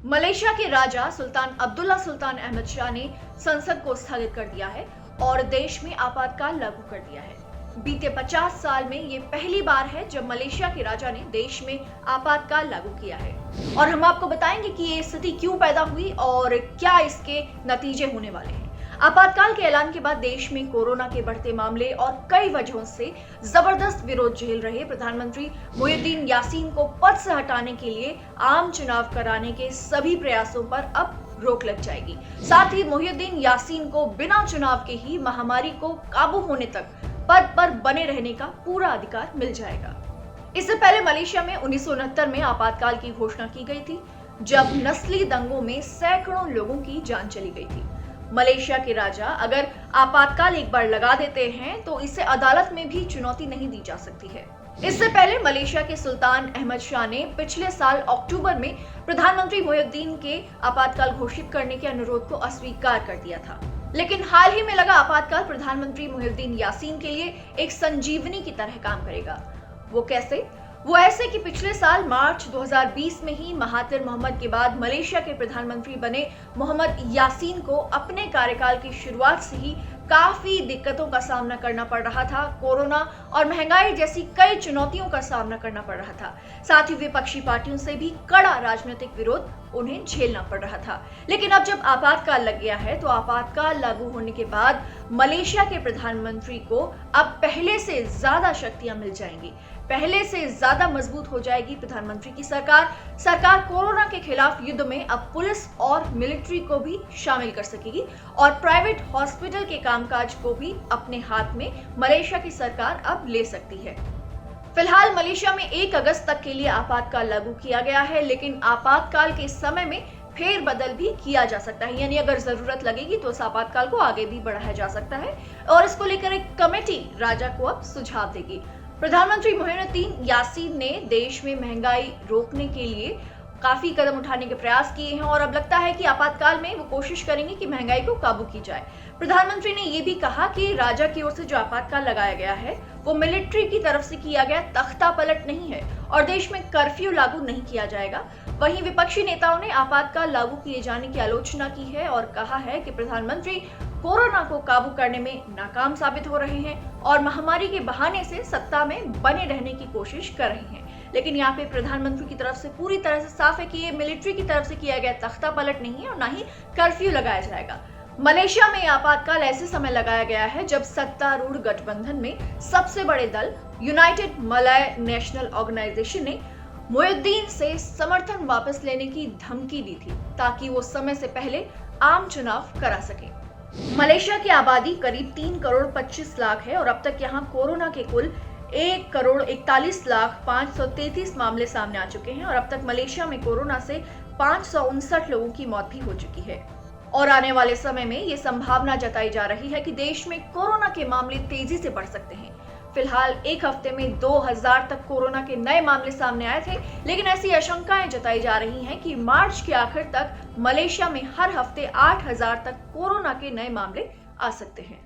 Malaysia के राजा सुल्तान अब्दुल्ला सुल्तान अहमद शाह ने संसद को स्थगित कर दिया है और देश में आपातकाल लागू कर दिया है। बीते 50 साल में ये पहली बार है जब मलेशिया के राजा ने देश में आपातकाल लागू किया है और हम आपको बताएंगे कि ये स्थिति क्यों पैदा हुई और क्या इसके नतीजे होने वाले हैं। आपातकाल के ऐलान के बाद देश में कोरोना के बढ़ते मामले और कई वजहों से जबरदस्त विरोध झेल रहे प्रधानमंत्री मुहिउद्दीन यासीन को पद से हटाने के लिए आम चुनाव कराने के सभी प्रयासों पर अब रोक लग जाएगी। साथ ही मुहिउद्दीन यासीन को बिना चुनाव के ही महामारी को काबू होने तक पद पर बने रहने का पूरा अधिकार मिल जाएगा। इससे पहले मलेशिया में 1969 में आपातकाल की घोषणा की गई थी, जब नस्ली दंगों में सैकड़ों लोगों की जान चली गई थी। मलेशिया के राजा अगर आपातकाल एक बार लगा देते हैं तो इसे अदालत में भी चुनौती नहीं दी जा सकती है। इससे पहले मलेशिया के सुल्तान अहमद शाह ने पिछले साल अक्टूबर में प्रधानमंत्री मुहिउद्दीन के आपातकाल घोषित करने के अनुरोध को अस्वीकार कर दिया था, लेकिन हाल ही में लगा आपातकाल प्रधानमंत्री मुहिउद्दीन यासीन के लिए एक संजीवनी की तरह काम करेगा। वो कैसे? वो ऐसे कि पिछले साल मार्च 2020 में ही महातिर मोहम्मद के बाद मलेशिया के प्रधानमंत्री बने मोहम्मद यासीन को अपने कार्यकाल की शुरुआत से ही काफी दिक्कतों का सामना करना पड़ रहा था। कोरोना और महंगाई जैसी कई चुनौतियों का सामना करना पड़ रहा था। साथ ही विपक्षी पार्टियों से भी कड़ा राजनीतिक विरोध उन्हें झेलना पड़ रहा था। लेकिन अब जब आपातकाल लग गया है तो आपातकाल लागू होने के बाद मलेशिया के प्रधानमंत्री को अब पहले से ज्यादा शक्तियां मिल जाएंगी, पहले से ज्यादा मजबूत हो जाएगी प्रधानमंत्री की सरकार कोरोना के खिलाफ युद्ध में अब पुलिस और मिलिट्री को भी शामिल कर सकेगी और प्राइवेट हॉस्पिटल के कामकाज को भी अपने हाथ में मलेशिया की सरकार अब ले सकती है। फिलहाल मलेशिया में 1 अगस्त तक के लिए आपातकाल लागू किया गया है, लेकिन आपातकाल के समय में फेरबदल भी किया जा सकता है, यानी अगर जरूरत लगेगी तो इस आपातकाल को आगे भी बढ़ाया जा सकता है और इसको लेकर एक कमेटी राजा को अब सुझाव देगी। प्रधानमंत्री मुहिउद्दीन यासीन ने देश में महंगाई रोकने के लिए काफी कदम उठाने के प्रयास किए हैं और अब लगता है कि आपातकाल में वो कोशिश करेंगे कि महंगाई को काबू की जाए। प्रधानमंत्री ने ये भी कहा कि राजा की ओर से जो आपातकाल लगाया गया है वो मिलिट्री की तरफ से किया गया तख्ता पलट नहीं है और देश में कर्फ्यू लागू नहीं किया जाएगा। वहीं विपक्षी नेताओं ने आपातकाल लागू किए जाने की आलोचना की है और कहा है कि प्रधानमंत्री कोरोना को काबू करने में नाकाम साबित हो रहे हैं और महामारी के बहाने से सत्ता में बने रहने की कोशिश कर रहे हैं। लेकिन यहाँ पे प्रधानमंत्री की तरफ से पूरी तरह से साफ है कि ये मिलिट्री की तरफ से किया गया तख्ता पलट नहीं है और ना ही कर्फ्यू लगाया जाएगा। मलेशिया में आपातकाल ऐसे समय लगाया गया है जब सत्तारूढ़ गठबंधन में सबसे बड़े दल यूनाइटेड मलय नेशनल ऑर्गेनाइजेशन ने मुहिउद्दीन से समर्थन वापस लेने की धमकी दी थी ताकि वो समय से पहले आम चुनाव करा सके। मलेशिया की आबादी करीब 3 करोड़ 25 लाख है और अब तक यहाँ कोरोना के कुल 1 करोड़ 41 लाख 533 मामले सामने आ चुके हैं और अब तक मलेशिया में कोरोना से 559 लोगों की मौत भी हो चुकी है और आने वाले समय में ये संभावना जताई जा रही है कि देश में कोरोना के मामले तेजी से बढ़ सकते हैं। फिलहाल एक हफ्ते में 2000 तक कोरोना के नए मामले सामने आए थे, लेकिन ऐसी आशंकाएं जताई जा रही हैं कि मार्च के आखिर तक मलेशिया में हर हफ्ते 8000 तक कोरोना के नए मामले आ सकते हैं।